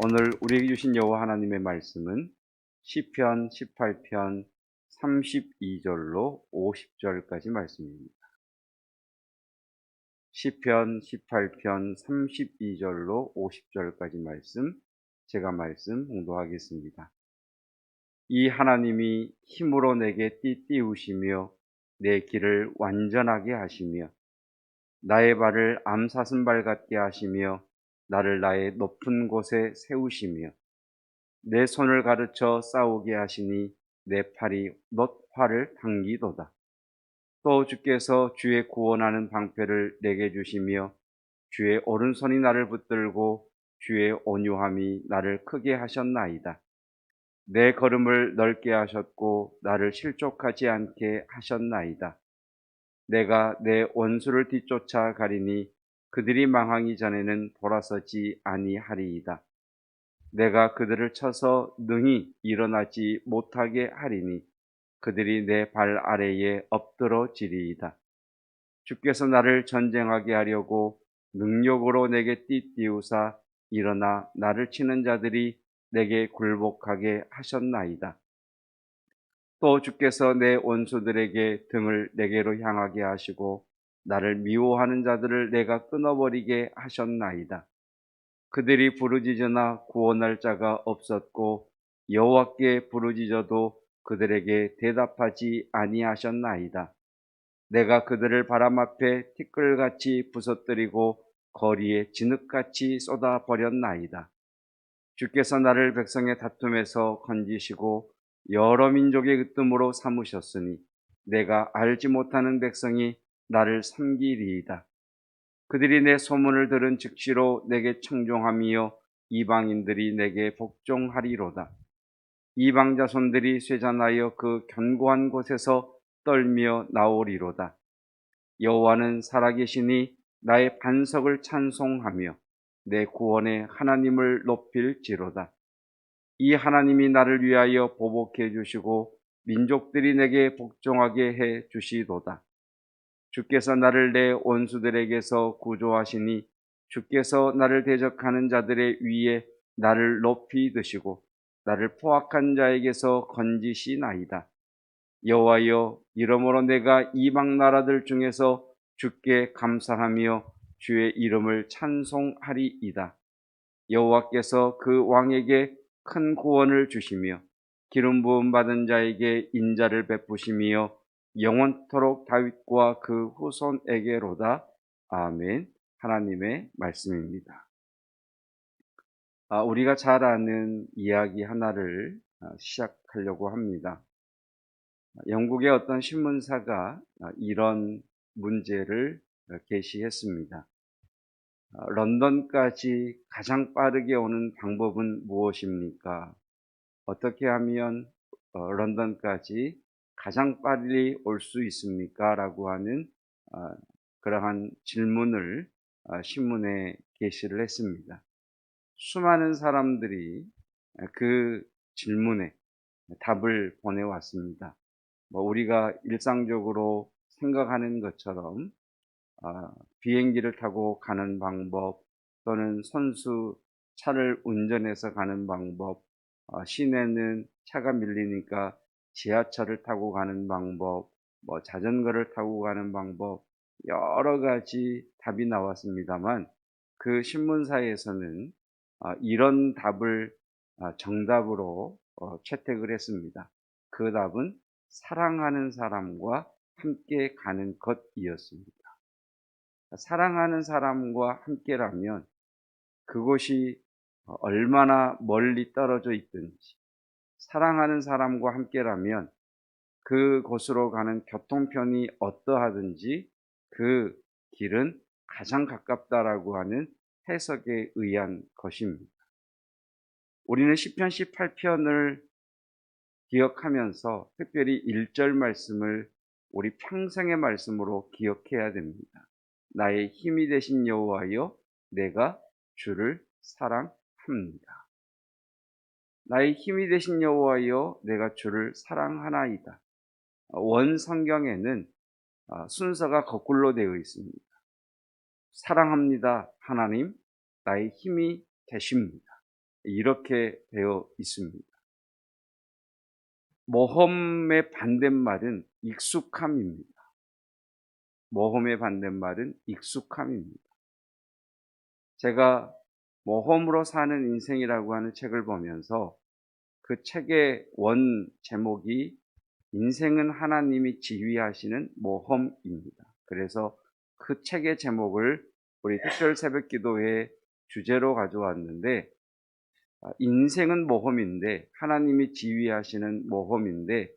오늘 우리에게 주신 여호와 하나님의 말씀은 시편 18편 32절로 50절까지 말씀입니다. 시편 18편 32절로 50절까지 말씀, 제가 말씀 봉독하겠습니다. 이 하나님이 힘으로 내게 띠띠우시며 내 길을 완전하게 하시며 나의 발을 암사슴발 같게 하시며 나를 나의 높은 곳에 세우시며 내 손을 가르쳐 싸우게 하시니 내 팔이 놋 활을 당기도다. 또 주께서 주의 구원하는 방패를 내게 주시며 주의 오른손이 나를 붙들고 주의 온유함이 나를 크게 하셨나이다. 내 걸음을 넓게 하셨고 나를 실족하지 않게 하셨나이다. 내가 내 원수를 뒤쫓아 가리니 그들이 망하기 전에는 돌아서지 아니하리이다. 내가 그들을 쳐서 능히 일어나지 못하게 하리니 그들이 내 발 아래에 엎드러지리이다. 주께서 나를 전쟁하게 하려고 능력으로 내게 띠띠우사 일어나 나를 치는 자들이 내게 굴복하게 하셨나이다. 또 주께서 내 원수들에게 등을 내게로 향하게 하시고 나를 미워하는 자들을 내가 끊어버리게 하셨나이다. 그들이 부르짖으나 구원할 자가 없었고 여호와께 부르짖어도 그들에게 대답하지 아니하셨나이다. 내가 그들을 바람 앞에 티끌같이 부서뜨리고 거리에 진흙같이 쏟아버렸나이다. 주께서 나를 백성의 다툼에서 건지시고 여러 민족의 으뜸으로 삼으셨으니 내가 알지 못하는 백성이 나를 섬기리이다. 그들이 내 소문을 들은 즉시로 내게 청종하며 이방인들이 내게 복종하리로다. 이방 자손들이 쇠잔하여 그 견고한 곳에서 떨며 나오리로다. 여호와는 살아계시니 나의 반석을 찬송하며 내 구원의 하나님을 높일지로다. 이 하나님이 나를 위하여 보복해 주시고 민족들이 내게 복종하게 해 주시도다. 주께서 나를 내 원수들에게서 구조하시니 주께서 나를 대적하는 자들의 위에 나를 높이 드시고 나를 포악한 자에게서 건지시나이다. 여호와여, 이러므로 내가 이방 나라들 중에서 주께 감사하며 주의 이름을 찬송하리이다. 여호와께서 그 왕에게 큰 구원을 주시며 기름 부음 받은 자에게 인자를 베푸시며 영원토록 다윗과 그 후손에게로다. 아멘. 하나님의 말씀입니다. 우리가 잘 아는 이야기 하나를 시작하려고 합니다. 영국의 어떤 신문사가 이런 문제를 게시했습니다. 런던까지 가장 빠르게 오는 방법은 무엇입니까? 어떻게 하면 런던까지 가장 빨리 올 수 있습니까? 라고 하는 그러한 질문을 신문에 게시를 했습니다. 수많은 사람들이 그 질문에 답을 보내왔습니다. 우리가 일상적으로 생각하는 것처럼 비행기를 타고 가는 방법, 또는 선수 차를 운전해서 가는 방법, 시내는 차가 밀리니까 지하철을 타고 가는 방법, 자전거를 타고 가는 방법, 여러 가지 답이 나왔습니다만 그 신문사에서는 이런 답을 정답으로 채택을 했습니다. 그 답은 사랑하는 사람과 함께 가는 것이었습니다. 사랑하는 사람과 함께라면 그곳이 얼마나 멀리 떨어져 있든지, 사랑하는 사람과 함께라면 그곳으로 가는 교통편이 어떠하든지 그 길은 가장 가깝다라고 하는 해석에 의한 것입니다. 우리는 시편 18편을 기억하면서 특별히 1절 말씀을 우리 평생의 말씀으로 기억해야 됩니다. 나의 힘이 되신 여호와여, 내가 주를 사랑합니다. 나의 힘이 되신 여호와여, 내가 주를 사랑하나이다. 원 성경에는 순서가 거꾸로 되어 있습니다. 사랑합니다, 하나님, 나의 힘이 되십니다. 이렇게 되어 있습니다. 모험의 반대말은 익숙함입니다. 모험의 반대말은 익숙함입니다. 제가 모험으로 사는 인생이라고 하는 책을 보면서 그 책의 원 제목이 인생은 하나님이 지휘하시는 모험입니다. 그래서 그 책의 제목을 우리 특별 새벽 기도회 주제로 가져왔는데, 인생은 모험인데, 하나님이 지휘하시는 모험인데,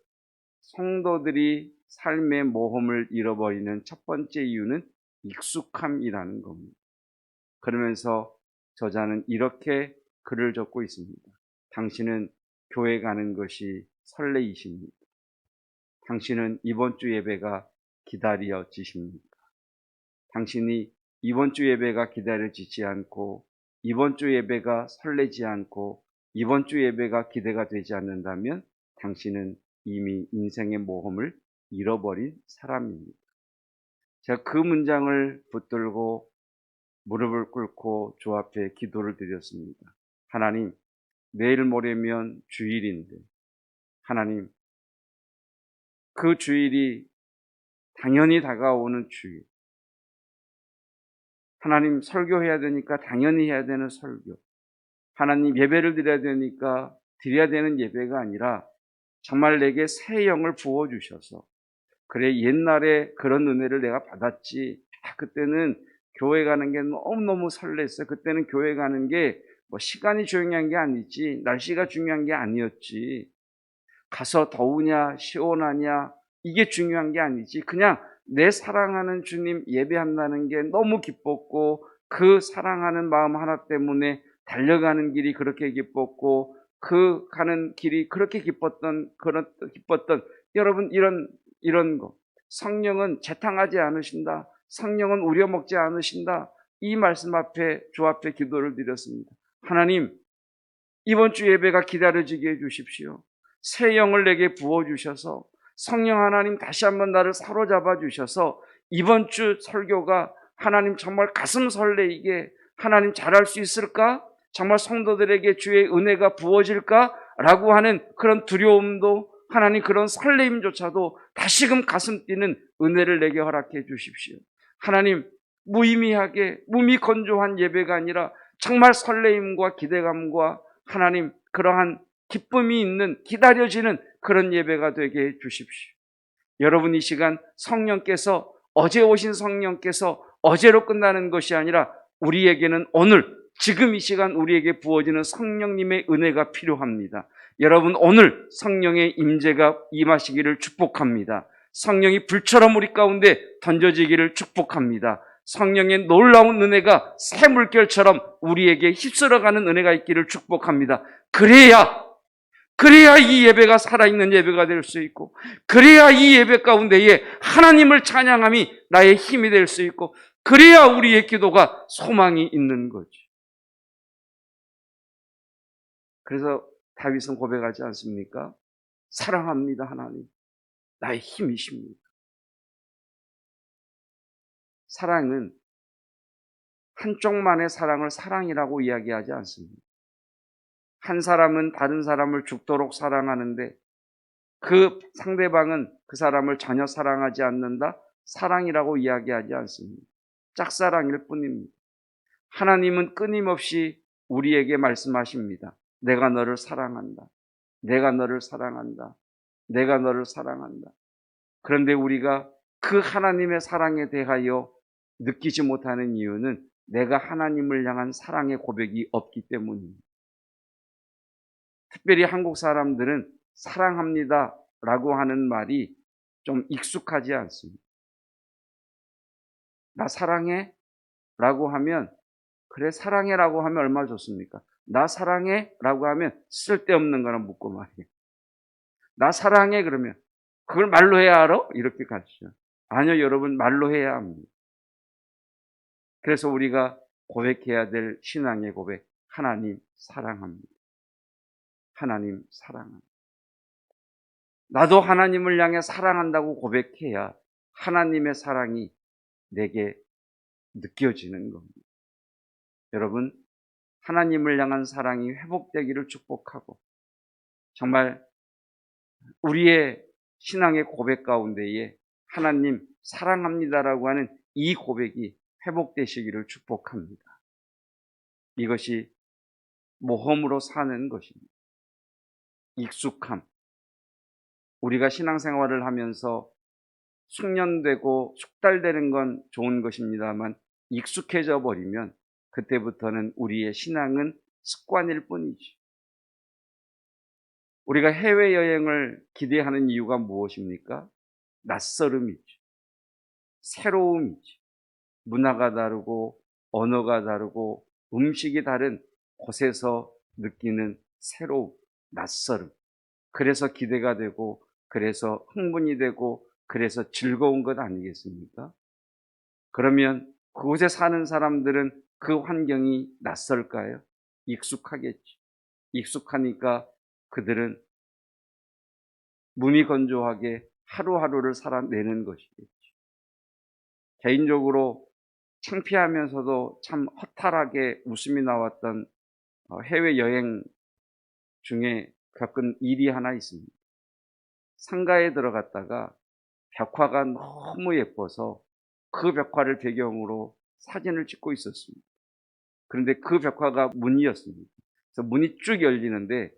성도들이 삶의 모험을 잃어버리는 첫 번째 이유는 익숙함이라는 겁니다. 그러면서 저자는 이렇게 글을 적고 있습니다. 당신은 교회 가는 것이 설레이십니까? 당신은 이번 주 예배가 기다려지십니까? 당신이 이번 주 예배가 기다려지지 않고, 이번 주 예배가 설레지 않고, 이번 주 예배가 기대가 되지 않는다면 당신은 이미 인생의 모험을 잃어버린 사람입니다. 제가 그 문장을 붙들고 무릎을 꿇고 주 앞에 기도를 드렸습니다. 하나님, 내일 모레면 주일인데, 하나님, 그 주일이 당연히 다가오는 주일. 하나님, 설교해야 되니까 당연히 해야 되는 설교. 하나님, 예배를 드려야 되니까 드려야 되는 예배가 아니라 정말 내게 새 영을 부어주셔서, 그래, 옛날에 그런 은혜를 내가 받았지. 그때는 교회 가는 게 너무너무 설렜어. 그때는 교회 가는 게 뭐 시간이 중요한 게 아니지, 날씨가 중요한 게 아니었지. 가서 더우냐 시원하냐 이게 중요한 게 아니지. 그냥 내 사랑하는 주님 예배한다는 게 너무 기뻤고, 그 사랑하는 마음 하나 때문에 달려가는 길이 그렇게 기뻤고, 그 가는 길이 그렇게 기뻤던 여러분, 이런 거, 성령은 재탕하지 않으신다, 성령은 우려먹지 않으신다, 이 말씀 앞에 주 앞에 기도를 드렸습니다. 하나님, 이번 주 예배가 기다려지게 해주십시오. 새 영을 내게 부어주셔서 성령 하나님 다시 한번 나를 사로잡아 주셔서 이번 주 설교가 하나님 정말 가슴 설레이게, 하나님 잘할 수 있을까? 정말 성도들에게 주의 은혜가 부어질까? 라고 하는 그런 두려움도, 하나님 그런 설레임조차도 다시금 가슴 뛰는 은혜를 내게 허락해 주십시오. 하나님, 무의미하게 무미건조한 예배가 아니라 정말 설레임과 기대감과 하나님 그러한 기쁨이 있는, 기다려지는 그런 예배가 되게 해 주십시오. 여러분, 이 시간 성령께서, 어제 오신 성령께서 어제로 끝나는 것이 아니라 우리에게는 오늘, 지금 이 시간 우리에게 부어지는 성령님의 은혜가 필요합니다. 여러분, 오늘 성령의 임재가 임하시기를 축복합니다. 성령이 불처럼 우리 가운데 던져지기를 축복합니다. 성령의 놀라운 은혜가 새 물결처럼 우리에게 휩쓸어가는 은혜가 있기를 축복합니다. 그래야 이 예배가 살아있는 예배가 될 수 있고, 그래야 이 예배 가운데에 하나님을 찬양함이 나의 힘이 될 수 있고, 그래야 우리의 기도가 소망이 있는 거지. 그래서 다윗은 고백하지 않습니까? 사랑합니다, 하나님. 나의 힘이십니다. 사랑은 한쪽만의 사랑을 사랑이라고 이야기하지 않습니다. 한 사람은 다른 사람을 죽도록 사랑하는데 그 상대방은 그 사람을 전혀 사랑하지 않는다? 사랑이라고 이야기하지 않습니다. 짝사랑일 뿐입니다. 하나님은 끊임없이 우리에게 말씀하십니다. 내가 너를 사랑한다. 내가 너를 사랑한다. 내가 너를 사랑한다. 그런데 우리가 그 하나님의 사랑에 대하여 느끼지 못하는 이유는 내가 하나님을 향한 사랑의 고백이 없기 때문입니다. 특별히 한국 사람들은 사랑합니다 라고 하는 말이 좀 익숙하지 않습니다. 나 사랑해 라고 하면, 그래 사랑해 라고 하면 얼마나 좋습니까? 나 사랑해 라고 하면 쓸데없는 거나 묻고 말이에요. 나 사랑해 그러면 그걸 말로 해야 알아? 이렇게 가르쳐요. 아니요, 여러분, 말로 해야 합니다. 그래서 우리가 고백해야 될 신앙의 고백, 하나님 사랑합니다. 하나님 사랑합니다. 나도 하나님을 향해 사랑한다고 고백해야 하나님의 사랑이 내게 느껴지는 겁니다. 여러분, 하나님을 향한 사랑이 회복되기를 축복하고, 정말 우리의 신앙의 고백 가운데에 하나님 사랑합니다라고 하는 이 고백이 회복되시기를 축복합니다. 이것이 모험으로 사는 것입니다. 익숙함. 우리가 신앙생활을 하면서 숙련되고 숙달되는 건 좋은 것입니다만 익숙해져 버리면 그때부터는 우리의 신앙은 습관일 뿐이지. 우리가 해외여행을 기대하는 이유가 무엇입니까? 낯설음이지, 새로움이지. 문화가 다르고 언어가 다르고 음식이 다른 곳에서 느끼는 새로움, 낯설음. 그래서 기대가 되고, 그래서 흥분이 되고, 그래서 즐거운 것 아니겠습니까? 그러면 그곳에 사는 사람들은 그 환경이 낯설까요? 익숙하겠지. 익숙하니까 그들은 무미건조하게 하루하루를 살아내는 것이겠지. 개인적으로 창피하면서도 참 허탈하게 웃음이 나왔던 해외여행 중에 겪은 일이 하나 있습니다. 상가에 들어갔다가 벽화가 너무 예뻐서 그 벽화를 배경으로 사진을 찍고 있었습니다. 그런데 그 벽화가 문이었습니다. 그래서 문이 쭉 열리는데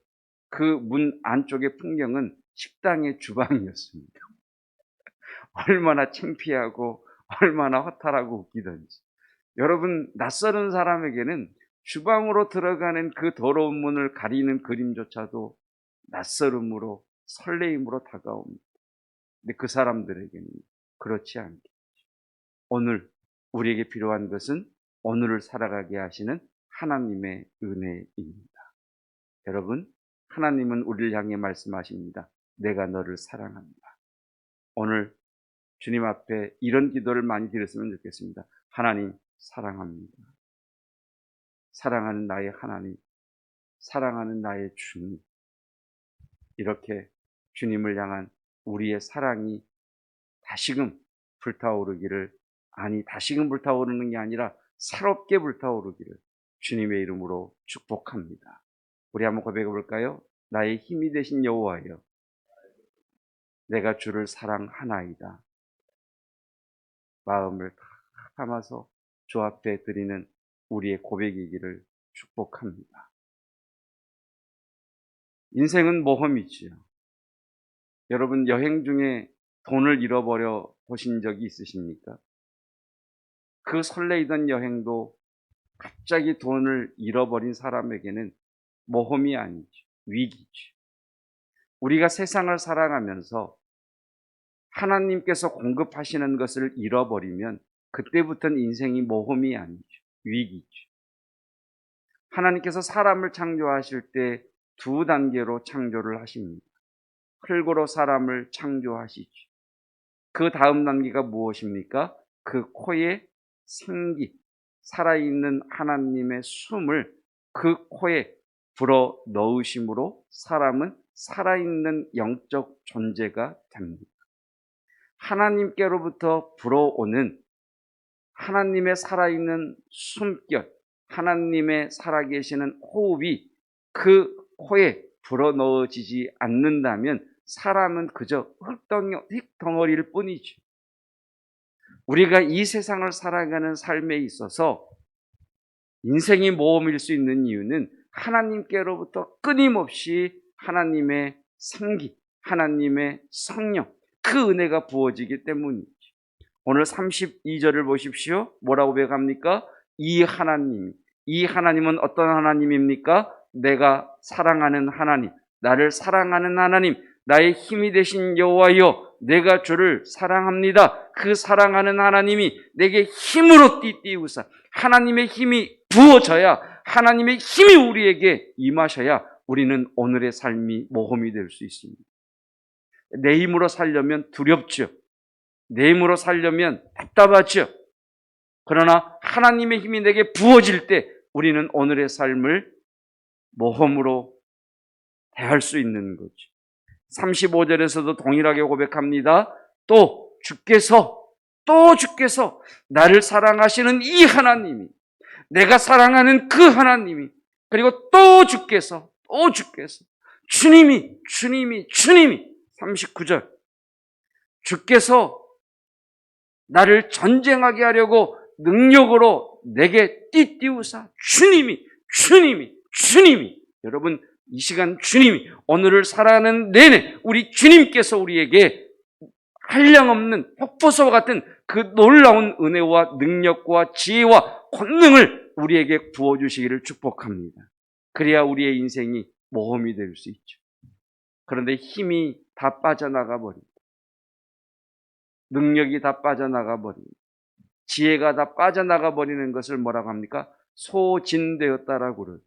그 문 안쪽의 풍경은 식당의 주방이었습니다. 얼마나 창피하고 얼마나 허탈하고 웃기던지. 여러분, 낯설은 사람에게는 주방으로 들어가는 그 더러운 문을 가리는 그림조차도 낯설음으로 설레임으로 다가옵니다. 근데 그 사람들에게는 그렇지 않게 오늘 우리에게 필요한 것은 오늘을 살아가게 하시는 하나님의 은혜입니다. 여러분, 하나님은 우리를 향해 말씀하십니다. 내가 너를 사랑한다. 오늘 주님 앞에 이런 기도를 많이 드렸으면 좋겠습니다. 하나님 사랑합니다. 사랑하는 나의 하나님, 사랑하는 나의 주님. 이렇게 주님을 향한 우리의 사랑이 다시금 불타오르기를, 아니 다시금 불타오르는 게 아니라 새롭게 불타오르기를 주님의 이름으로 축복합니다. 우리 한번 고백해 볼까요? 나의 힘이 되신 여호와여, 내가 주를 사랑하나이다. 마음을 담아서 주 앞에 드리는 우리의 고백이기를 축복합니다. 인생은 모험이지요. 여러분, 여행 중에 돈을 잃어버려 보신 적이 있으십니까? 그 설레이던 여행도 갑자기 돈을 잃어버린 사람에게는 모험이 아니죠. 위기죠. 우리가 세상을 살아가면서 하나님께서 공급하시는 것을 잃어버리면 그때부터는 인생이 모험이 아니죠. 위기죠. 하나님께서 사람을 창조하실 때 두 단계로 창조를 하십니다. 흙으로 사람을 창조하시죠. 그 다음 단계가 무엇입니까? 그 코에 생기, 살아있는 하나님의 숨을 그 코에 불어 넣으심으로 사람은 살아있는 영적 존재가 됩니다. 하나님께로부터 불어오는 하나님의 살아있는 숨결, 하나님의 살아계시는 호흡이 그 코에 불어넣어지지 않는다면 사람은 그저 흙덩어리일 뿐이죠. 우리가 이 세상을 살아가는 삶에 있어서 인생이 모험일 수 있는 이유는 하나님께로부터 끊임없이 하나님의 생기, 하나님의 성령, 그 은혜가 부어지기 때문이죠. 오늘 32절을 보십시오. 뭐라고 고백합니까? 이 하나님은 어떤 하나님입니까? 내가 사랑하는 하나님, 나를 사랑하는 하나님, 나의 힘이 되신 여호와여, 내가 주를 사랑합니다. 그 사랑하는 하나님이 내게 힘으로 띠띠우사, 하나님의 힘이 부어져야, 하나님의 힘이 우리에게 임하셔야 우리는 오늘의 삶이 모험이 될 수 있습니다. 내 힘으로 살려면 두렵죠. 내 힘으로 살려면 답답하죠. 그러나 하나님의 힘이 내게 부어질 때 우리는 오늘의 삶을 모험으로 대할 수 있는 거죠. 35절에서도 동일하게 고백합니다. 또 주께서 나를 사랑하시는 이 하나님이, 내가 사랑하는 그 하나님이 그리고 또 주께서 주님이 39절 주께서 나를 전쟁하게 하려고 능력으로 내게 띠띠우사 주님이 여러분 이 시간 주님이 오늘을 살아가는 내내 우리 주님께서 우리에게 한량없는 폭포수와 같은 그 놀라운 은혜와 능력과 지혜와 권능을 우리에게 부어주시기를 축복합니다. 그래야 우리의 인생이 모험이 될 수 있죠. 그런데 힘이 다 빠져나가 버립니다. 능력이 다 빠져나가 버립니다. 지혜가 다 빠져나가 버리는 것을 뭐라고 합니까? 소진되었다라고 그러죠.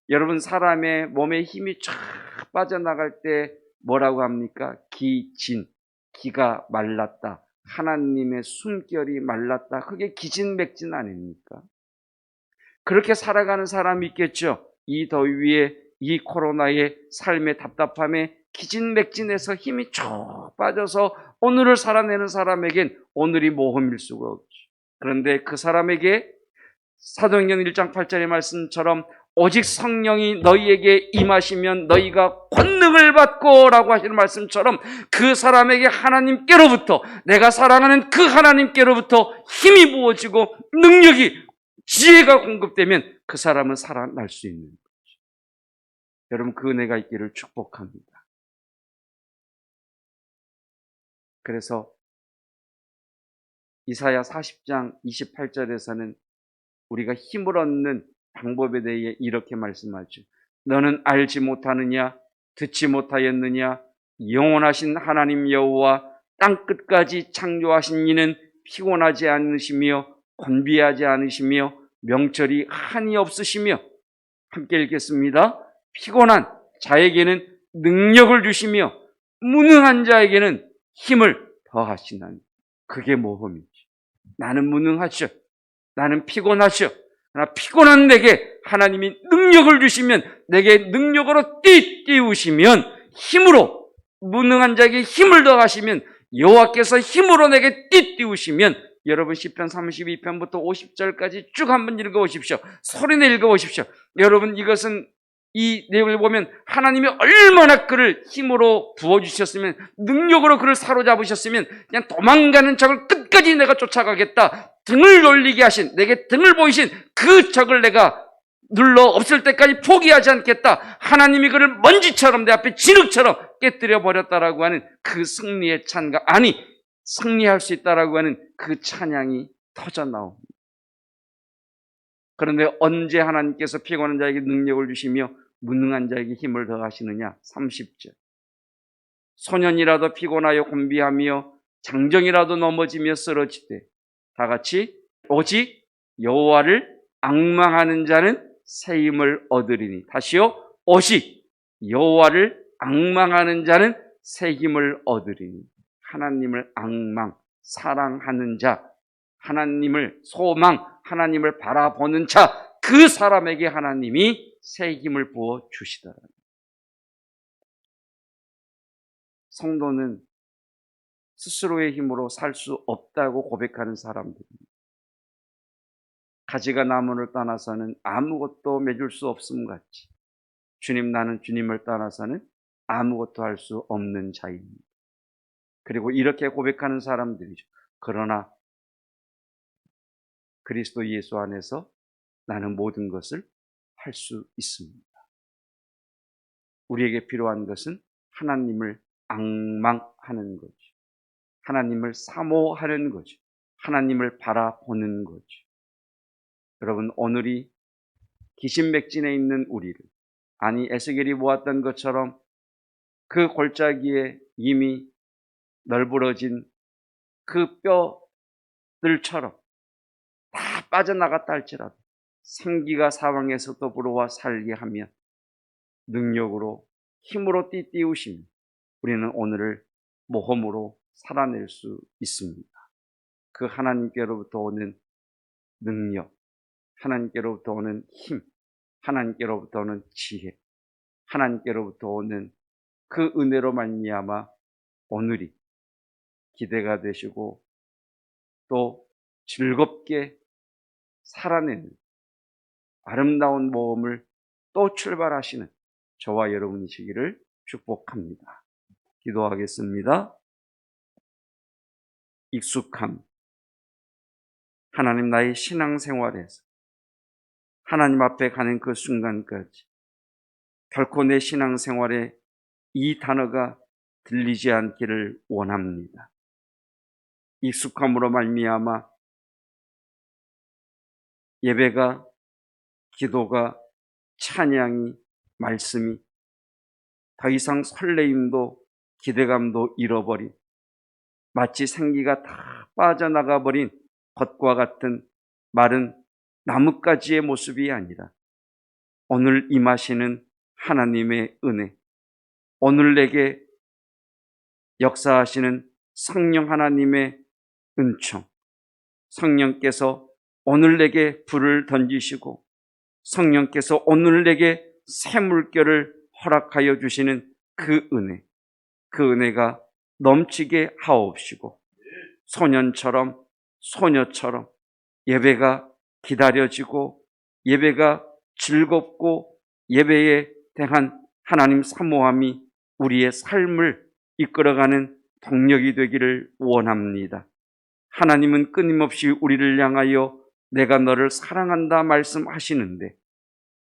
여러분 사람의 몸에 힘이 쫙 빠져나갈 때 뭐라고 합니까? 기가 말랐다. 하나님의 숨결이 말랐다. 그게 기진맥진 아닙니까? 그렇게 살아가는 사람이 있겠죠. 이 더위에 이 코로나의 삶의 답답함에 기진맥진해서 힘이 쭉 빠져서 오늘을 살아내는 사람에겐 오늘이 모험일 수가 없죠. 그런데 그 사람에게 사도행전 1장 8절의 말씀처럼 오직 성령이 너희에게 임하시면 너희가 권능을 받고 라고 하시는 말씀처럼 그 사람에게 하나님께로부터 내가 사랑하는 그 하나님께로부터 힘이 부어지고 능력이 지혜가 공급되면 그 사람은 살아날 수 있는 거죠. 여러분 그 은혜가 있기를 축복합니다. 그래서 이사야 40장 28절에서는 우리가 힘을 얻는 방법에 대해 이렇게 말씀하죠. 너는 알지 못하느냐? 듣지 못하였느냐? 영원하신 하나님 여호와 땅끝까지 창조하신 이는 피곤하지 않으시며 곤비하지 않으시며 명철이 한이 없으시며 함께 읽겠습니다. 피곤한 자에게는 능력을 주시며 무능한 자에게는 힘을 더하시나니 그게 모험이지. 나는 무능하죠. 나는 피곤하죠. 그러나 피곤한 내게 하나님이 능력을 주시면 내게 능력으로 띠우시면 힘으로 무능한 자에게 힘을 더하시면 여호와께서 힘으로 내게 띠우시면 여러분 시편 32편부터 50절까지 쭉 한번 읽어보십시오. 소리내 읽어보십시오. 여러분 이것은 이 내용을 보면 하나님이 얼마나 그를 힘으로 부어주셨으면 능력으로 그를 사로잡으셨으면 그냥 도망가는 적을 끝까지 내가 쫓아가겠다. 등을 돌리게 하신 내게 등을 보이신 그 적을 내가 눌러 없을 때까지 포기하지 않겠다. 하나님이 그를 먼지처럼 내 앞에 진흙처럼 깨뜨려 버렸다라고 하는 그 승리의 찬가 아니 승리할 수 있다라고 하는 그 찬양이 터져 나옵니다. 그런데 언제 하나님께서 피곤한 자에게 능력을 주시며 무능한 자에게 힘을 더하시느냐? 30절. 소년이라도 피곤하여 곤비하며 장정이라도 넘어지며 쓰러지되 다 같이 오직 여호와를 앙망하는 자는 새 힘을 얻으리니 다시요. 오직 여호와를 앙망하는 자는 새 힘을 얻으리니 하나님을 앙망, 사랑하는 자, 하나님을 소망, 하나님을 바라보는 자, 그 사람에게 하나님이 새 힘을 부어 주시더라. 성도는 스스로의 힘으로 살 수 없다고 고백하는 사람들입니다. 가지가 나무를 떠나서는 아무것도 맺을 수 없음 같이 주님 나는 주님을 떠나서는 아무것도 할 수 없는 자입니다. 그리고 이렇게 고백하는 사람들이죠. 그러나 그리스도 예수 안에서 나는 모든 것을 할 수 있습니다. 우리에게 필요한 것은 하나님을 앙망하는 거죠. 하나님을 사모하는 거죠. 하나님을 바라보는 거죠. 여러분 오늘이 기신맥진에 있는 우리를 아니 에스겔이 보았던 것처럼 그 골짜기에 이미 널브러진 그 뼈들처럼 다 빠져나갔다 할지라도 생기가 사방에서도 불어와 살게 하며 능력으로 힘으로 띠우시며 우리는 오늘을 모험으로 살아낼 수 있습니다. 그 하나님께로부터 오는 능력, 하나님께로부터 오는 힘, 하나님께로부터 오는 지혜, 하나님께로부터 오는 그 은혜로 말미암아 오늘이 기대가 되시고 또 즐겁게 살아내는 아름다운 모험을 또 출발하시는 저와 여러분이시기를 축복합니다. 기도하겠습니다. 익숙함, 하나님 나의 신앙생활에서 하나님 앞에 가는 그 순간까지 결코 내 신앙생활에 이 단어가 들리지 않기를 원합니다. 익숙함으로 말미암아 예배가, 기도가, 찬양이, 말씀이 더 이상 설레임도 기대감도 잃어버린, 마치 생기가 다 빠져나가 버린 겉과 같은 마른 나뭇가지의 모습이 아니라 오늘 임하시는 하나님의 은혜, 오늘 내게 역사하시는 성령 하나님의 은총, 성령께서 오늘 내게 불을 던지시고 성령께서 오늘 내게 새 물결을 허락하여 주시는 그 은혜, 그 은혜가 넘치게 하옵시고 소년처럼 소녀처럼 예배가 기다려지고 예배가 즐겁고 예배에 대한 하나님 사모함이 우리의 삶을 이끌어가는 동력이 되기를 원합니다. 하나님은 끊임없이 우리를 향하여 내가 너를 사랑한다 말씀하시는데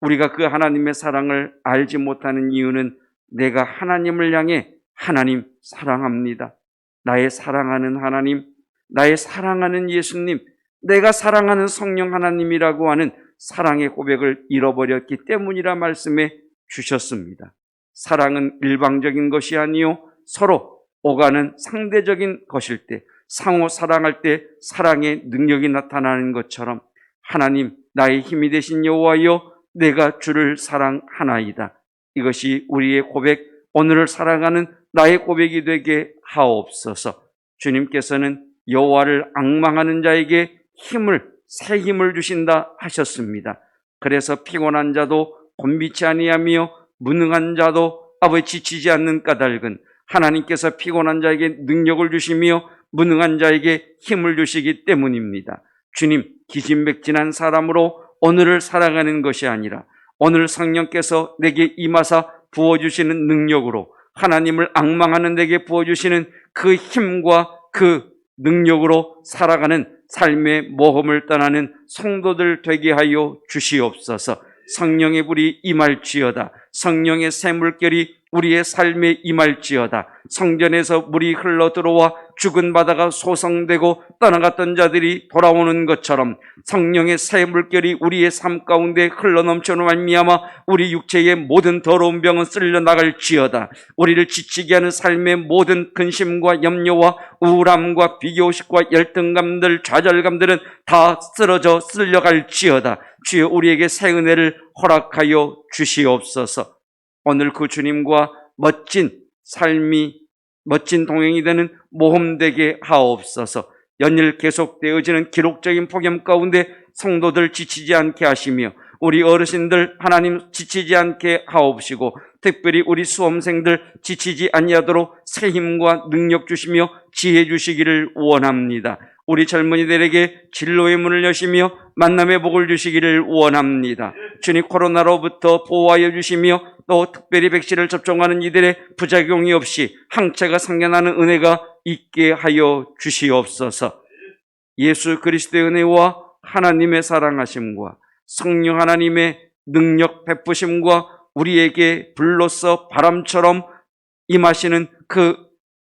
우리가 그 하나님의 사랑을 알지 못하는 이유는 내가 하나님을 향해 하나님 사랑합니다, 나의 사랑하는 하나님, 나의 사랑하는 예수님, 내가 사랑하는 성령 하나님이라고 하는 사랑의 고백을 잃어버렸기 때문이라 말씀해 주셨습니다. 사랑은 일방적인 것이 아니요 서로 오가는 상대적인 것일 때, 상호 사랑할 때 사랑의 능력이 나타나는 것처럼 하나님 나의 힘이 되신 여호와여 내가 주를 사랑하나이다. 이것이 우리의 고백, 오늘을 살아가는 나의 고백이 되게 하옵소서. 주님께서는 여호와를 앙망하는 자에게 새 힘을 주신다 하셨습니다. 그래서 피곤한 자도 곤비치 아니하며 무능한 자도 아버지 지치지 않는 까닭은 하나님께서 피곤한 자에게 능력을 주시며 무능한 자에게 힘을 주시기 때문입니다. 주님, 기진맥진한 사람으로 오늘을 살아가는 것이 아니라 오늘 성령께서 내게 임하사 부어주시는 능력으로 하나님을 앙망하는 내게 부어주시는 그 힘과 그 능력으로 살아가는 삶의 모험을 떠나는 성도들 되게 하여 주시옵소서. 성령의 불이 임할지어다. 성령의 새 물결이 우리의 삶에 임할지어다. 성전에서 물이 흘러 들어와 죽은 바다가 소성되고 떠나갔던 자들이 돌아오는 것처럼 성령의 새 물결이 우리의 삶 가운데 흘러넘쳐는 말미암아 우리 육체의 모든 더러운 병은 쓸려 나갈지어다. 우리를 지치게 하는 삶의 모든 근심과 염려와 우울함과 비교식과 열등감들, 좌절감들은 다 쓰러져 쓸려갈지어다. 주여 우리에게 새 은혜를 허락하여 주시옵소서. 오늘 그 주님과 멋진 삶이, 멋진 동행이 되는 모험되게 하옵소서. 연일 계속되어지는 기록적인 폭염 가운데 성도들 지치지 않게 하시며 우리 어르신들 하나님 지치지 않게 하옵시고 특별히 우리 수험생들 지치지 아니하도록 새 힘과 능력 주시며 지혜 주시기를 원합니다. 우리 젊은이들에게 진로의 문을 여시며 만남의 복을 주시기를 원합니다. 주님, 코로나로부터 보호하여 주시며 또 특별히 백신을 접종하는 이들의 부작용이 없이 항체가 생겨나는 은혜가 있게 하여 주시옵소서. 예수 그리스도의 은혜와 하나님의 사랑하심과 성령 하나님의 능력 베푸심과 우리에게 불로써 바람처럼 임하시는 그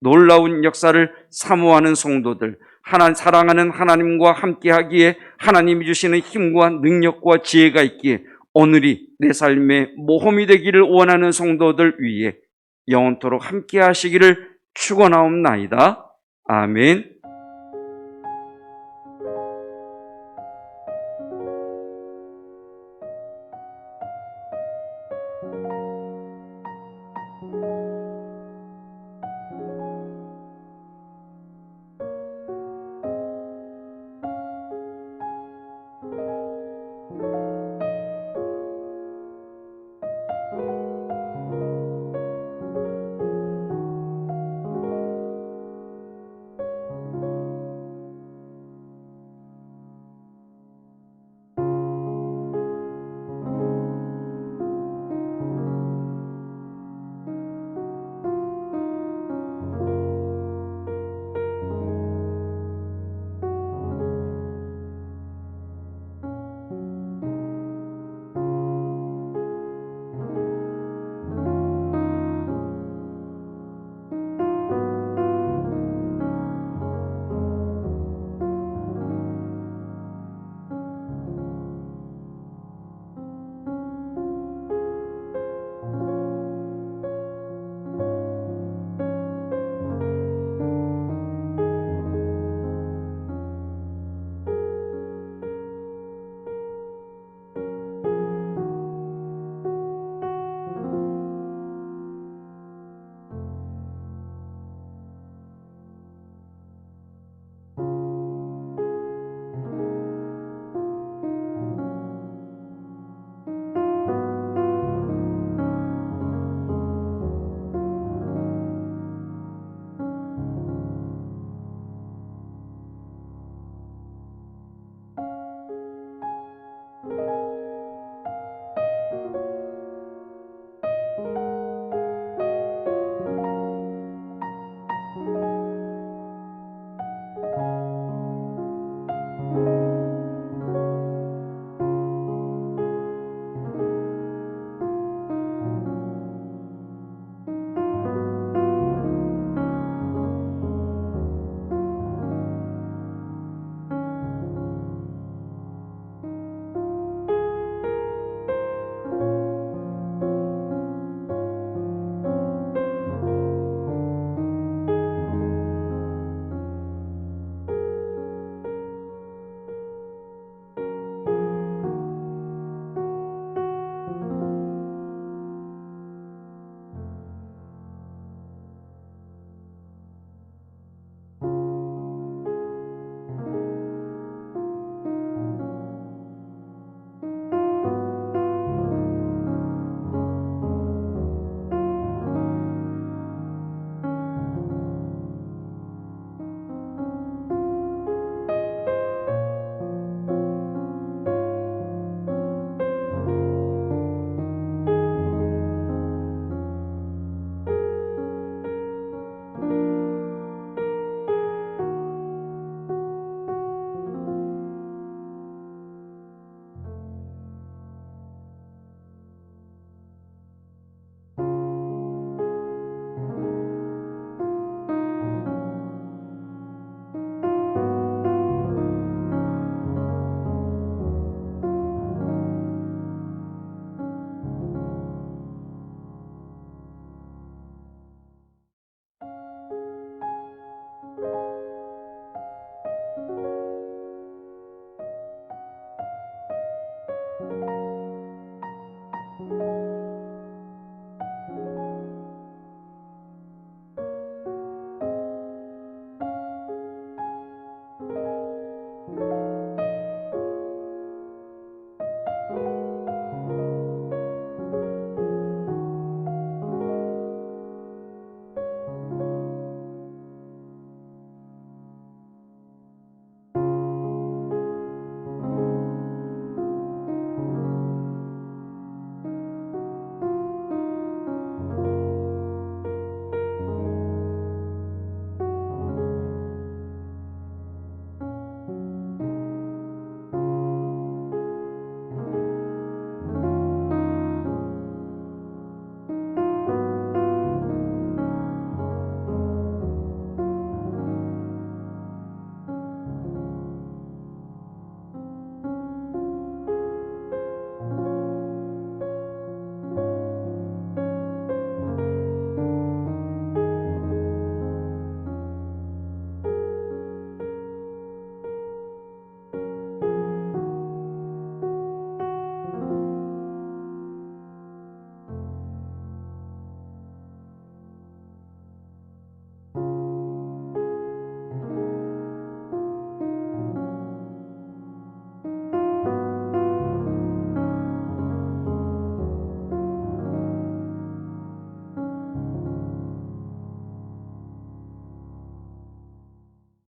놀라운 역사를 사모하는 성도들, 사랑하는 하나님과 함께하기에 하나님이 주시는 힘과 능력과 지혜가 있기에 오늘이 내 삶의 모험이 되기를 원하는 성도들 위해 영원토록 함께하시기를 축원하옵나이다. 아멘.